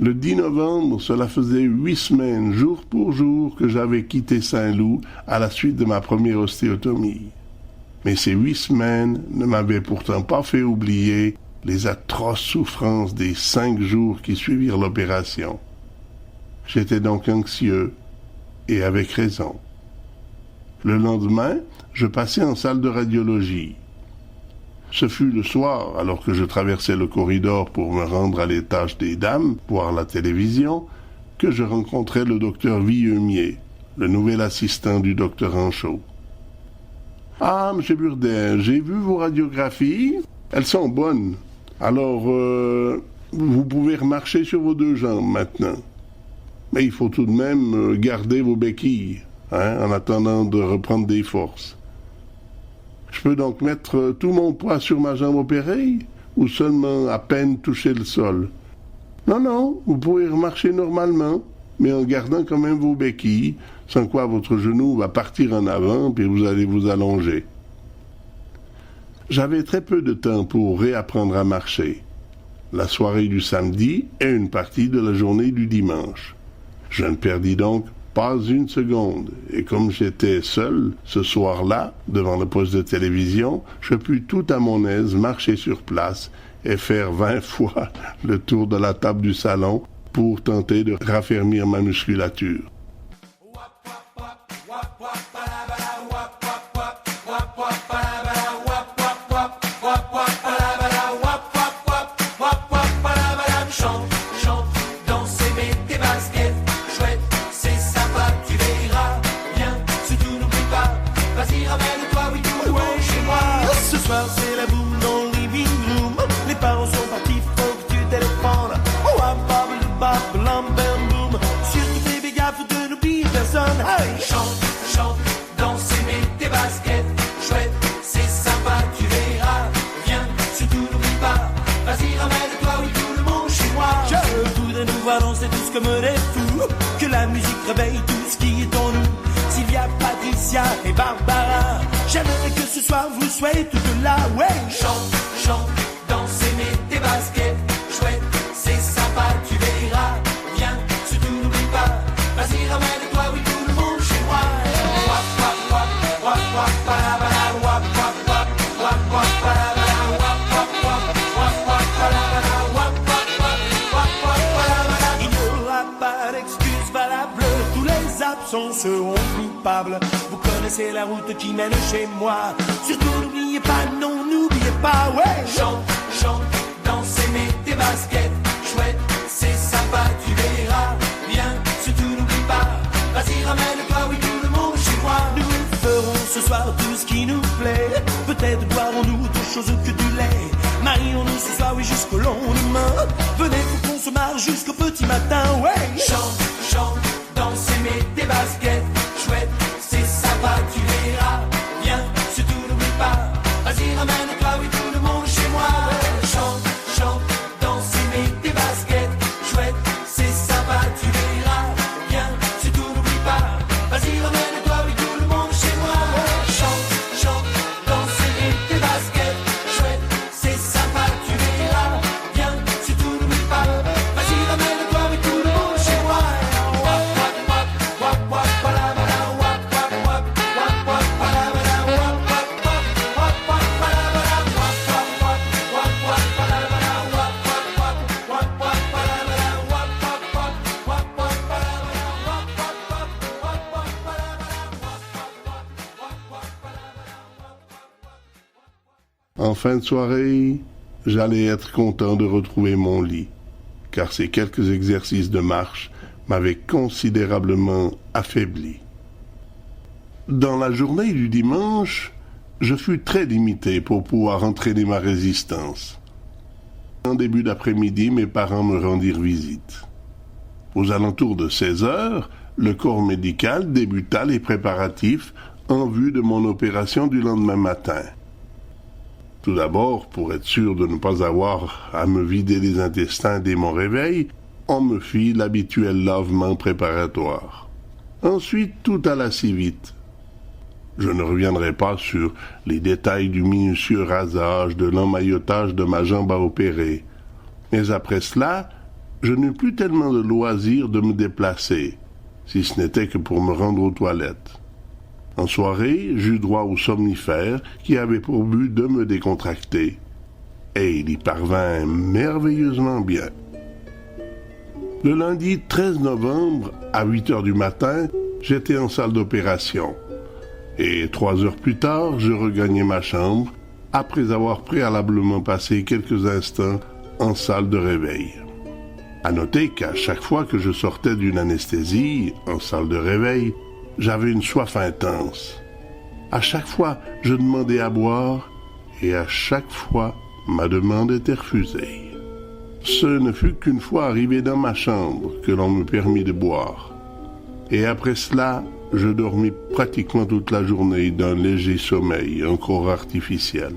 Le 10 novembre, cela faisait 8 semaines, jour pour jour, que j'avais quitté Saint-Loup à la suite de ma première ostéotomie. Mais ces 8 semaines ne m'avaient pourtant pas fait oublier les atroces souffrances des 5 jours qui suivirent l'opération. J'étais donc anxieux, et avec raison. Le lendemain, je passai en salle de radiologie. Ce fut le soir, alors que je traversais le corridor pour me rendre à l'étage des dames, voir la télévision, que je rencontrai le docteur Villemier, le nouvel assistant du docteur Anchaud. « Ah, M. Burdin, j'ai vu vos radiographies. Elles sont bonnes. Alors, vous pouvez remarcher sur vos 2 jambes maintenant. Mais il faut tout de même garder vos béquilles, en attendant de reprendre des forces. Je peux donc mettre tout mon poids sur ma jambe opérée ou seulement à peine toucher le sol? Non, vous pouvez remarcher normalement, mais en gardant quand même vos béquilles, sans quoi votre genou va partir en avant puis vous allez vous allonger. » J'avais très peu de temps pour réapprendre à marcher. La soirée du samedi et une partie de la journée du dimanche. Je ne perdis donc pas une seconde, et comme j'étais seul ce soir-là, devant le poste de télévision, je pus tout à mon aise marcher sur place et faire 20 fois le tour de la table du salon pour tenter de raffermir ma musculature. C'est la boum dans le living room. Les parents sont partis, faut que tu téléphones. Oh, ah, bable, bable, bam, boum. Surtout fais gaffe de n'oublier personne. Hey! Chante, danse et mets tes baskets. Chouette, c'est sympa, tu verras. Viens, surtout n'oublie pas. Vas-y, ramène-toi, oui, tout le monde chez moi. Je voudrais nous voir danser tous comme des fous. Que la musique réveille tout ce qui est en nous. Sylvia, Patricia et Barbara. J'aimerais que ce soir vous soyez toutes là, ouais. Chante, danse et mets tes baskets. Chouette, c'est sympa, tu verras. Viens, surtout n'oublie pas. Vas-y, ramène-toi, oui, tout le monde chez moi. Wap, wap, wap, wap, wap, palabala, wap, wap, wap, wap, wap, palabala, wap, wap, wap, wap, wap, palabala, wap, wap, wap, wap, wap, palabala. Il n'y aura pas d'excuse valable. Tous les absents seront coupables. Vous connaissez la route qui mène chez moi. Surtout n'oubliez pas, non, n'oubliez pas, ouais. Chante, danse et mets tes baskets. Chouette, c'est sympa, tu verras. Viens, surtout n'oublie pas. Vas-y, ramène-toi, oui, tout le monde chez moi. Nous ferons ce soir tout ce qui nous plaît. Peut-être boirons-nous autre chose que du lait. Marions-nous ce soir, oui, jusqu'au lendemain. Venez, faut qu'on se marre jusqu'au petit matin, ouais. Chante, danse et mets tes baskets. Chouette, c'est sympa, tu verras. Viens, surtout n'oublie pas. Vas-y, ramène-toi, oui, tout le monde chez moi. Chante, danse et mets tes baskets. Chouette, c'est sympa, tu verras. Viens, surtout n'oublie pas. Vas-y, ramène-toi, oui, tout le monde chez moi. Chante, danse et mets tes baskets. Chouette, c'est sympa, tu verras. Viens, surtout n'oublie pas. Vas-y, ramène-toi, oui, tout le monde chez moi. Wap, wap, wap, wap, wap, palabala, wap, wap, wap, wap, wap, palabala, wap, wap, wap, wap, wap, palabala, wap, wap, wap, wap, wap, palabala, wap, wap, wap, wap, wap, palabala, wap, wap, wap, wap, wap, palabala, wap, wap, wap, wap, wap, palabala, En fin de soirée, j'allais être content de retrouver mon lit, car ces quelques exercices de marche m'avaient considérablement affaibli. Dans la journée du dimanche, je fus très limité pour pouvoir entraîner ma résistance. En début d'après-midi, mes parents me rendirent visite. Aux alentours de 16 heures, le corps médical débuta les préparatifs en vue de mon opération du lendemain matin. Tout d'abord, pour être sûr de ne pas avoir à me vider les intestins dès mon réveil, on me fit l'habituel lavement préparatoire. Ensuite, tout alla assez vite. Je ne reviendrai pas sur les détails du minutieux rasage, de l'emmaillotage de ma jambe à opérer. Mais après cela, je n'eus plus tellement de loisir de me déplacer, si ce n'était que pour me rendre aux toilettes. En soirée, j'eus droit au somnifère qui avait pour but de me décontracter. Et il y parvint merveilleusement bien. Le lundi 13 novembre, à 8 heures du matin, j'étais en salle d'opération. Et 3 heures plus tard, je regagnais ma chambre, après avoir préalablement passé quelques instants en salle de réveil. À noter qu'à chaque fois que je sortais d'une anesthésie, en salle de réveil, j'avais une soif intense. À chaque fois, je demandais à boire, et à chaque fois, ma demande était refusée. Ce ne fut qu'une fois arrivé dans ma chambre que l'on me permit de boire. Et après cela, je dormis pratiquement toute la journée d'un léger sommeil encore artificiel.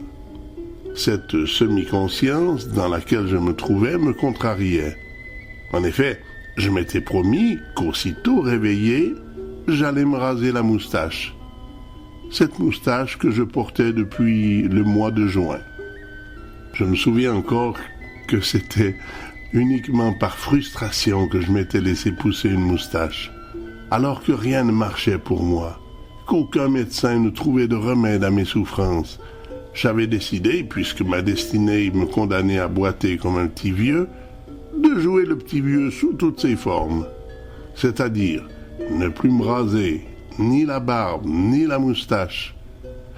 Cette semi-conscience dans laquelle je me trouvais me contrariait. En effet, je m'étais promis qu'aussitôt réveillé, j'allais me raser la moustache. Cette moustache que je portais depuis le mois de juin. Je me souviens encore que c'était uniquement par frustration que je m'étais laissé pousser une moustache, alors que rien ne marchait pour moi, qu'aucun médecin ne trouvait de remède à mes souffrances. J'avais décidé, puisque ma destinée me condamnait à boiter comme un petit vieux, de jouer le petit vieux sous toutes ses formes, c'est-à-dire ne plus me raser, ni la barbe, ni la moustache.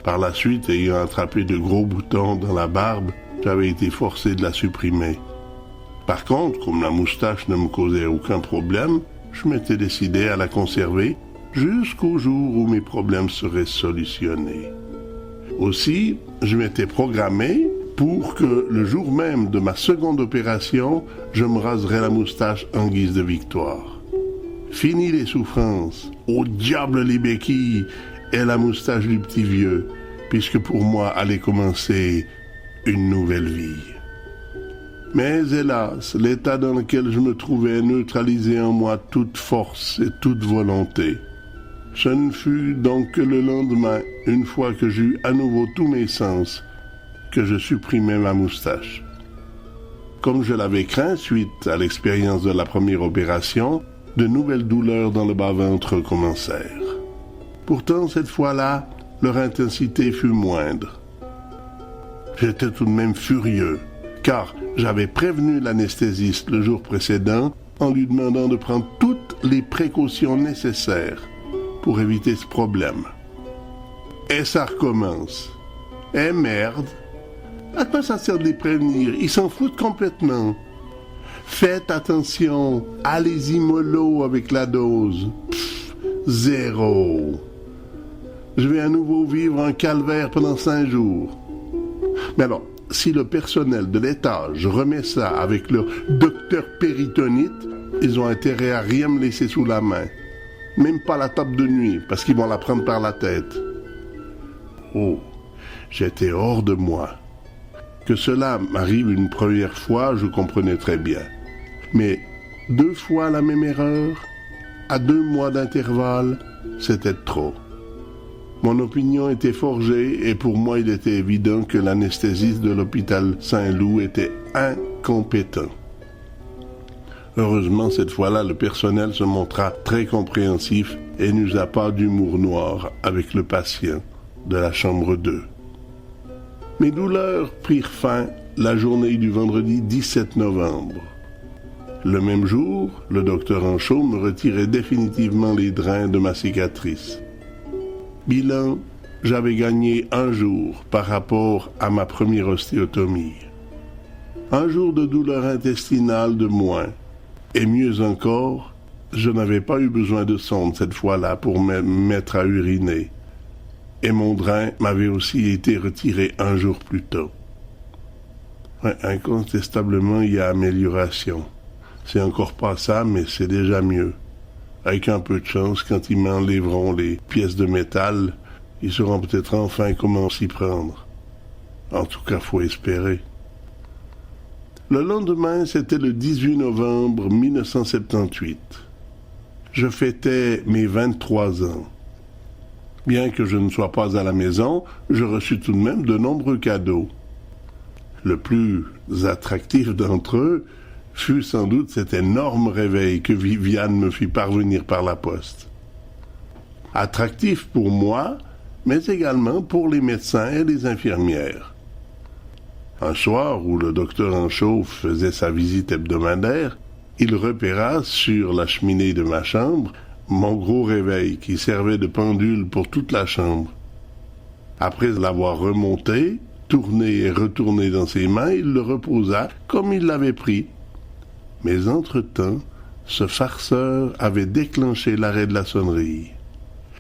Par la suite, ayant attrapé de gros boutons dans la barbe, j'avais été forcé de la supprimer. Par contre, comme la moustache ne me causait aucun problème, je m'étais décidé à la conserver jusqu'au jour où mes problèmes seraient solutionnés. Aussi, je m'étais programmé pour que le jour même de ma seconde opération, je me raserais la moustache en guise de victoire. Fini les souffrances, au diable les béquilles et la moustache du petit vieux, puisque pour moi allait commencer une nouvelle vie. Mais hélas, l'état dans lequel je me trouvais neutralisait en moi toute force et toute volonté. Ce ne fut donc que le lendemain, une fois que j'eus à nouveau tous mes sens, que je supprimai ma moustache. Comme je l'avais craint suite à l'expérience de la première opération, de nouvelles douleurs dans le bas-ventre commencèrent. Pourtant, cette fois-là, leur intensité fut moindre. J'étais tout de même furieux, car j'avais prévenu l'anesthésiste le jour précédent en lui demandant de prendre toutes les précautions nécessaires pour éviter ce problème. Et ça recommence. Eh merde! À quoi ça sert de les prévenir? Ils s'en foutent complètement. Faites attention, allez-y mollo avec la dose. Zéro. Je vais à nouveau vivre un calvaire pendant 5 jours. Mais alors, si le personnel de l'étage remet ça avec leur docteur péritonite, ils ont intérêt à rien me laisser sous la main. Même pas la table de nuit, parce qu'ils vont la prendre par la tête. Oh, j'étais hors de moi. Que cela m'arrive une première fois, je comprenais très bien. Mais 2 fois la même erreur, à 2 mois d'intervalle, c'était trop. Mon opinion était forgée et pour moi il était évident que l'anesthésiste de l'hôpital Saint-Loup était incompétent. Heureusement, cette fois-là, le personnel se montra très compréhensif et n'usa pas d'humour noir avec le patient de la chambre 2. Mes douleurs prirent fin la journée du vendredi 17 novembre. Le même jour, le docteur Anchaud me retirait définitivement les drains de ma cicatrice. Bilan, j'avais gagné 1 jour par rapport à ma première ostéotomie. 1 jour de douleur intestinale de moins. Et mieux encore, je n'avais pas eu besoin de sonde cette fois-là pour me mettre à uriner. Et mon drain m'avait aussi été retiré 1 jour plus tôt. Ouais, incontestablement, il y a amélioration. C'est encore pas ça, mais c'est déjà mieux. Avec un peu de chance, quand ils m'enlèveront les pièces de métal, ils sauront peut-être enfin comment s'y prendre. En tout cas, faut espérer. Le lendemain, c'était le 18 novembre 1978. Je fêtais mes 23 ans. Bien que je ne sois pas à la maison, je reçus tout de même de nombreux cadeaux. Le plus attractif d'entre eux fut sans doute cet énorme réveil que Viviane me fit parvenir par la poste. Attractif pour moi, mais également pour les médecins et les infirmières. Un soir où le docteur en chauffe faisait sa visite hebdomadaire, il repéra sur la cheminée de ma chambre mon gros réveil qui servait de pendule pour toute la chambre. Après l'avoir remonté, tourné et retourné dans ses mains, il le reposa comme il l'avait pris. Mais entre-temps, ce farceur avait déclenché l'arrêt de la sonnerie.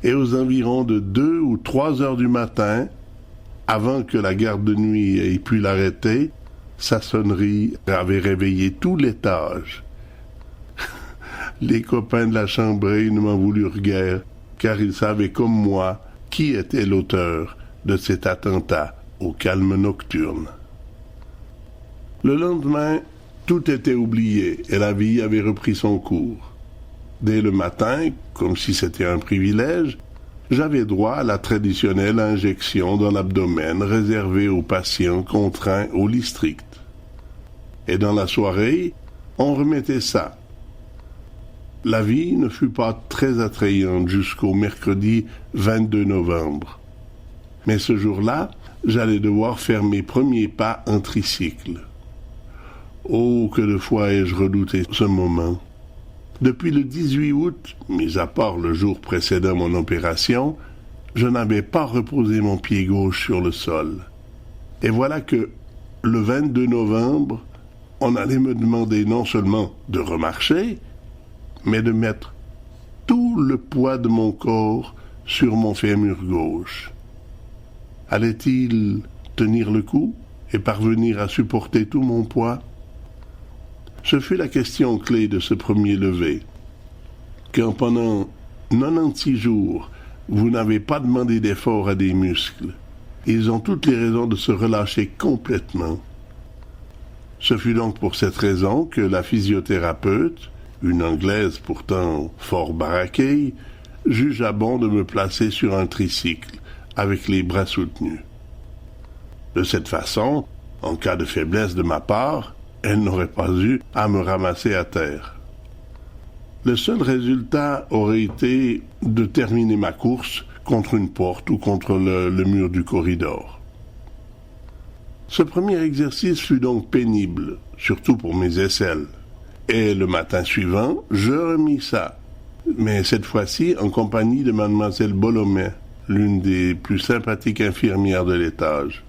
Et aux environs de 2 ou 3 heures du matin, avant que la garde de nuit ait pu l'arrêter, sa sonnerie avait réveillé tout l'étage. Les copains de la chambrée ne m'en voulurent guère, car ils savaient comme moi qui était l'auteur de cet attentat au calme nocturne. Le lendemain, tout était oublié et la vie avait repris son cours. Dès le matin, comme si c'était un privilège, j'avais droit à la traditionnelle injection dans l'abdomen réservée aux patients contraints au lit strict. Et dans la soirée, on remettait ça. La vie ne fut pas très attrayante jusqu'au mercredi 22 novembre. Mais ce jour-là, j'allais devoir faire mes premiers pas en tricycle. Oh, que de fois ai-je redouté ce moment. Depuis le 18 août, mis à part le jour précédant mon opération, je n'avais pas reposé mon pied gauche sur le sol. Et voilà que, le 22 novembre, on allait me demander non seulement de remarcher, mais de mettre tout le poids de mon corps sur mon fémur gauche. Allait-il tenir le coup et parvenir à supporter tout mon poids? Ce fut la question clé de ce premier lever. Quand pendant 96 jours, vous n'avez pas demandé d'effort à des muscles, ils ont toutes les raisons de se relâcher complètement. Ce fut donc pour cette raison que la physiothérapeute, une Anglaise pourtant fort baraquée, jugea bon de me placer sur un tricycle, avec les bras soutenus. De cette façon, en cas de faiblesse de ma part, elle n'aurait pas eu à me ramasser à terre. Le seul résultat aurait été de terminer ma course contre une porte ou contre le mur du corridor. Ce premier exercice fut donc pénible, surtout pour mes aisselles. Et le matin suivant, je remis ça, mais cette fois-ci en compagnie de mademoiselle Bolomet, l'une des plus sympathiques infirmières de l'étage.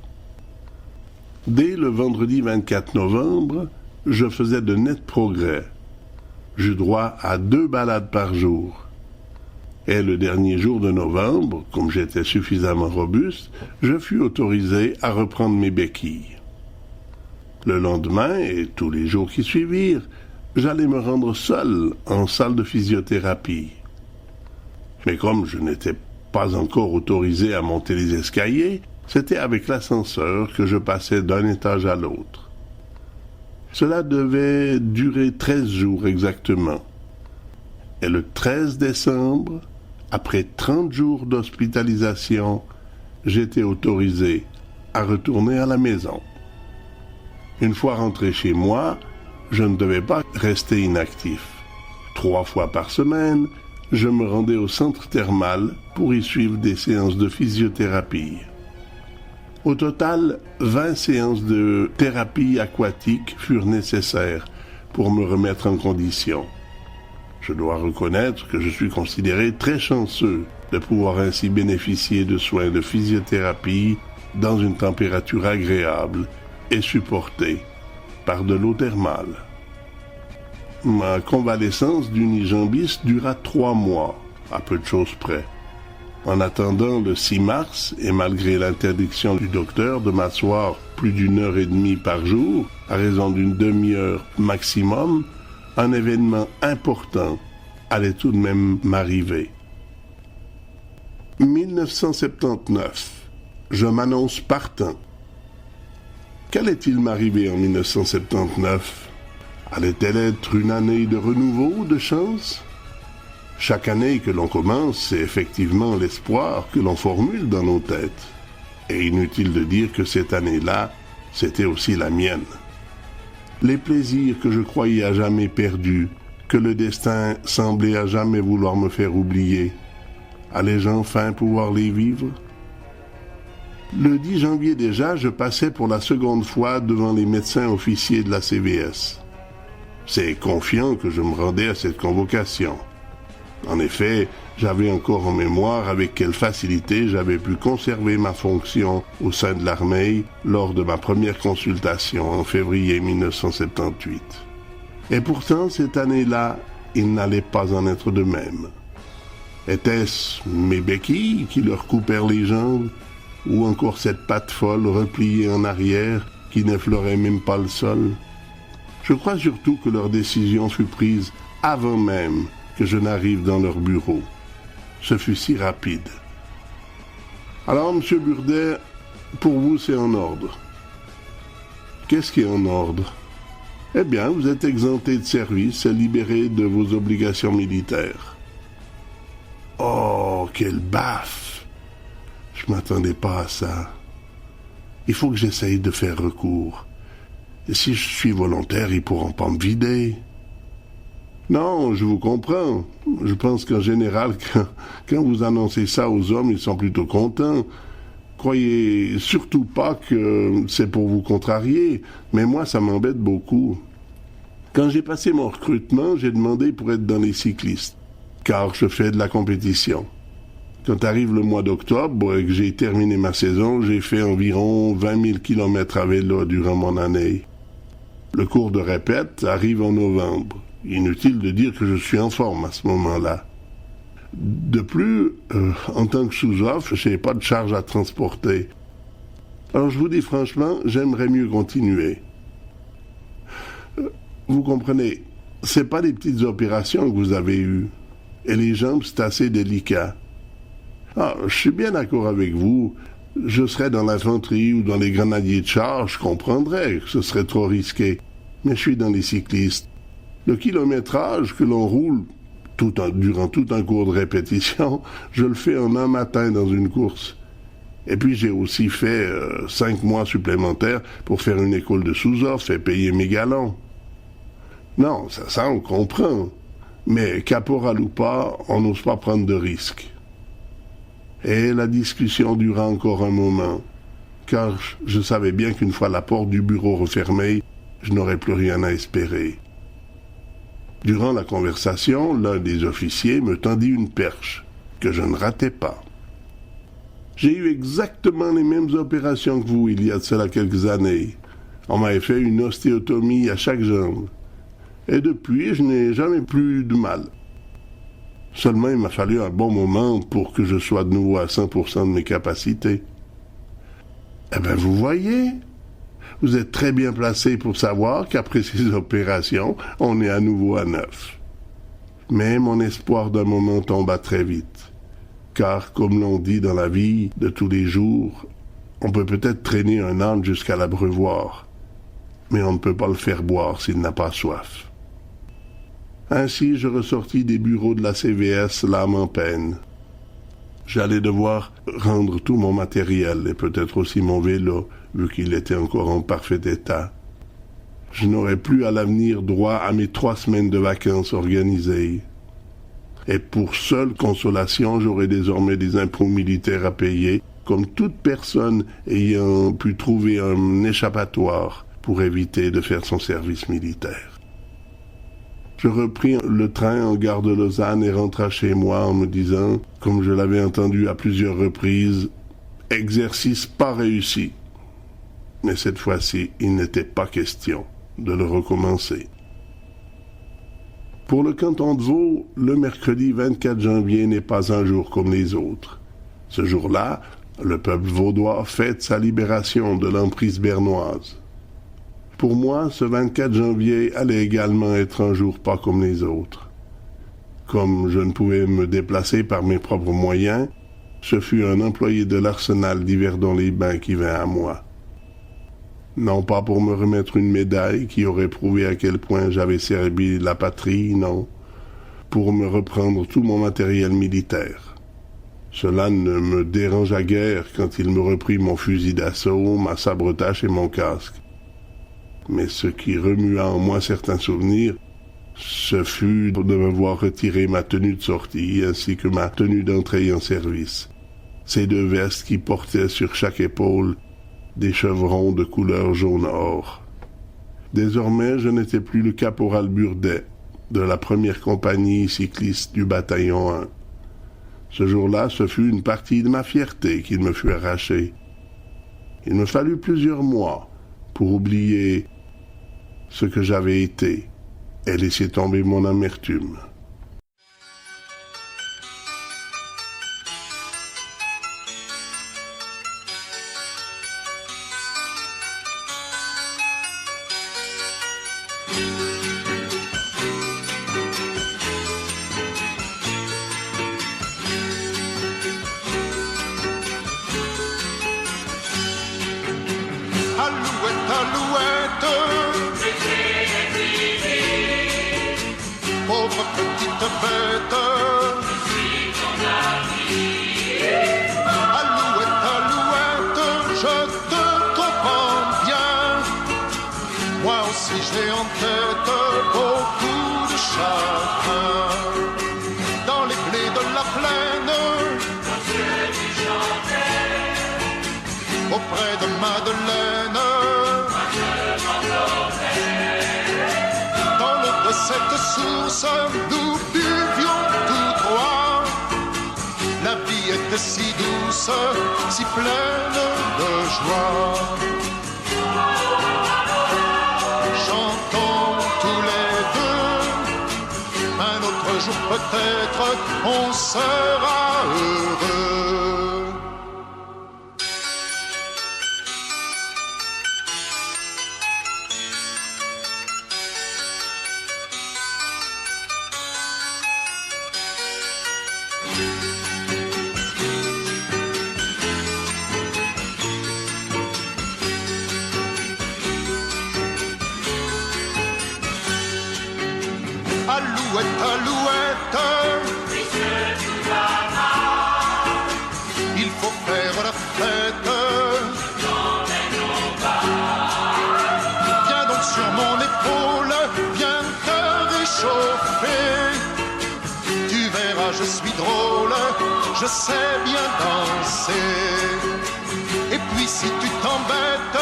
Dès le vendredi 24 novembre, je faisais de nets progrès. J'eus droit à 2 balades par jour. Et le dernier jour de novembre, comme j'étais suffisamment robuste, je fus autorisé à reprendre mes béquilles. Le lendemain et tous les jours qui suivirent, j'allais me rendre seul en salle de physiothérapie. Mais comme je n'étais pas encore autorisé à monter les escaliers, c'était avec l'ascenseur que je passais d'un étage à l'autre. Cela devait durer 13 jours exactement. Et le 13 décembre, après 30 jours d'hospitalisation, j'étais autorisé à retourner à la maison. Une fois rentré chez moi, je ne devais pas rester inactif. 3 fois par semaine, je me rendais au centre thermal pour y suivre des séances de physiothérapie. Au total, 20 séances de thérapie aquatique furent nécessaires pour me remettre en condition. Je dois reconnaître que je suis considéré très chanceux de pouvoir ainsi bénéficier de soins de physiothérapie dans une température agréable et supportée par de l'eau thermale. Ma convalescence d'unijambiste dura 3 mois, à peu de choses près. En attendant le 6 mars, et malgré l'interdiction du docteur de m'asseoir plus d'1 heure et demie par jour, à raison d'une demi-heure maximum, un événement important allait tout de même m'arriver. 1979. Je m'annonce partant. Qu'allait-il m'arriver en 1979? Allait-elle être une année de renouveau, de chance? Chaque année que l'on commence, c'est effectivement l'espoir que l'on formule dans nos têtes. Et inutile de dire que cette année-là, c'était aussi la mienne. les plaisirs que je croyais à jamais perdus, que le destin semblait à jamais vouloir me faire oublier, allais-je enfin pouvoir les vivre? Le 10 janvier déjà, je passais pour la seconde fois devant les médecins officiers de la CVS. C'est confiant que je me rendais à cette convocation. En effet, j'avais encore en mémoire avec quelle facilité j'avais pu conserver ma fonction au sein de l'armée lors de ma première consultation en février 1978. Et pourtant, cette année-là, il n'allait pas en être de même. Était-ce mes béquilles qui leur coupèrent les jambes, ou encore cette patte folle repliée en arrière qui n'effleurait même pas le sol? Je crois surtout que leur décision fut prise avant même que je n'arrive dans leur bureau. Ce fut si rapide. Alors, M. Burdet, pour vous, c'est en ordre. Qu'est-ce qui est en ordre? Eh bien, vous êtes exempté de service et libéré de vos obligations militaires. Oh, quelle baffe! Je m'attendais pas à ça. Il faut que j'essaye de faire recours. Et si je suis volontaire, ils pourront pas me vider. Non, je vous comprends. Je pense qu'en général, quand vous annoncez ça aux hommes, ils sont plutôt contents. Croyez surtout pas que c'est pour vous contrarier, mais moi, ça m'embête beaucoup. Quand j'ai passé mon recrutement, j'ai demandé pour être dans les cyclistes, car je fais de la compétition. Quand arrive le mois d'octobre et que j'ai terminé ma saison, j'ai fait environ 20 000 km à vélo durant mon année. Le cours de répète arrive en novembre. Inutile de dire que je suis en forme à ce moment-là. De plus, en tant que sous-off, je n'ai pas de charge à transporter. Alors je vous dis franchement, j'aimerais mieux continuer. Vous comprenez, c'est pas des petites opérations que vous avez eues. Et les jambes, c'est assez délicat. Ah, je suis bien d'accord avec vous. Je serais dans l'infanterie ou dans les grenadiers de char, je comprendrais que ce serait trop risqué. Mais je suis dans les cyclistes. Le kilométrage que l'on roule durant tout un cours de répétition, je le fais en un matin dans une course. Et puis j'ai aussi fait 5 mois supplémentaires pour faire une école de sous-off et payer mes galons. Non, ça on comprend. Mais caporal ou pas, on n'ose pas prendre de risques. Et la discussion dura encore un moment, car je savais bien qu'une fois la porte du bureau refermée, je n'aurais plus rien à espérer. Durant la conversation, l'un des officiers me tendit une perche, que je ne ratais pas. J'ai eu exactement les mêmes opérations que vous il y a de cela quelques années. On m'avait fait une ostéotomie à chaque jambe. Et depuis, je n'ai jamais plus de mal. Seulement, il m'a fallu un bon moment pour que je sois de nouveau à 100% de mes capacités. Eh bien, vous voyez, vous êtes très bien placé pour savoir qu'après ces opérations, on est à nouveau à neuf. Mais mon espoir d'un moment tomba très vite. Car, comme l'on dit dans la vie de tous les jours, on peut peut-être traîner un âne jusqu'à l'abreuvoir, mais on ne peut pas le faire boire s'il n'a pas soif. Ainsi, je ressortis des bureaux de la CVS, l'âme en peine. J'allais devoir rendre tout mon matériel et peut-être aussi mon vélo, vu qu'il était encore en parfait état. Je n'aurais plus à l'avenir droit à mes 3 semaines de vacances organisées. Et pour seule consolation, j'aurais désormais des impôts militaires à payer, comme toute personne ayant pu trouver un échappatoire pour éviter de faire son service militaire. Je repris le train en gare de Lausanne et rentra chez moi en me disant, comme je l'avais entendu à plusieurs reprises, « Exercice pas réussi ». Mais cette fois-ci, il n'était pas question de le recommencer. Pour le canton de Vaud, le mercredi 24 janvier n'est pas un jour comme les autres. Ce jour-là, le peuple vaudois fête sa libération de l'emprise bernoise. Pour moi, ce 24 janvier allait également être un jour pas comme les autres. Comme je ne pouvais me déplacer par mes propres moyens, ce fut un employé de l'arsenal d'Yverdon-les-Bains qui vint à moi. Non pas pour me remettre une médaille qui aurait prouvé à quel point j'avais servi la patrie, non, pour me reprendre tout mon matériel militaire. Cela ne me dérangea guère quand il me reprit mon fusil d'assaut, ma sabretache et mon casque. Mais ce qui remua en moi certains souvenirs, ce fut de me voir retirer ma tenue de sortie ainsi que ma tenue d'entrée en service. Ces deux vestes qui portaient sur chaque épaule des chevrons de couleur jaune-or. Désormais, je n'étais plus le caporal Burdet, de la première compagnie cycliste du bataillon 1. Ce jour-là, ce fut une partie de ma fierté qu'il me fut arrachée. Il me fallut plusieurs mois pour oublier ce que j'avais été et laisser tomber mon amertume. Alouette, alouette, pauvre petite bête. Alouette, alouette, je te comprends bien. Moi aussi j'ai en tête beaucoup de chagrin. Dans les blés de la plaine, auprès de Madeleine, dans l'eau de cette source, nous buvions tous trois. La vie était si douce, si pleine de joie. Chantons tous les deux, un autre jour peut-être on sera heureux. Alouette, alouette, il faut faire la fête. Viens donc sur mon épaule, viens te réchauffer. Tu verras, je suis drôle, je sais bien danser. Et puis si tu t'embêtes,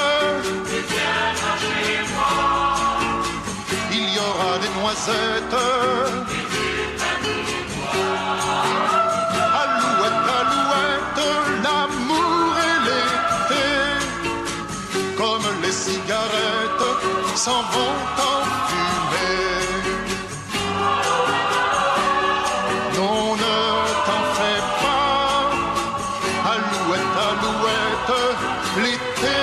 il y aura des noisettes. Alouette, alouette, l'amour et l'été, comme les cigarettes, s'en vont en fumée. Non, ne t'en fais pas, alouette, alouette, l'été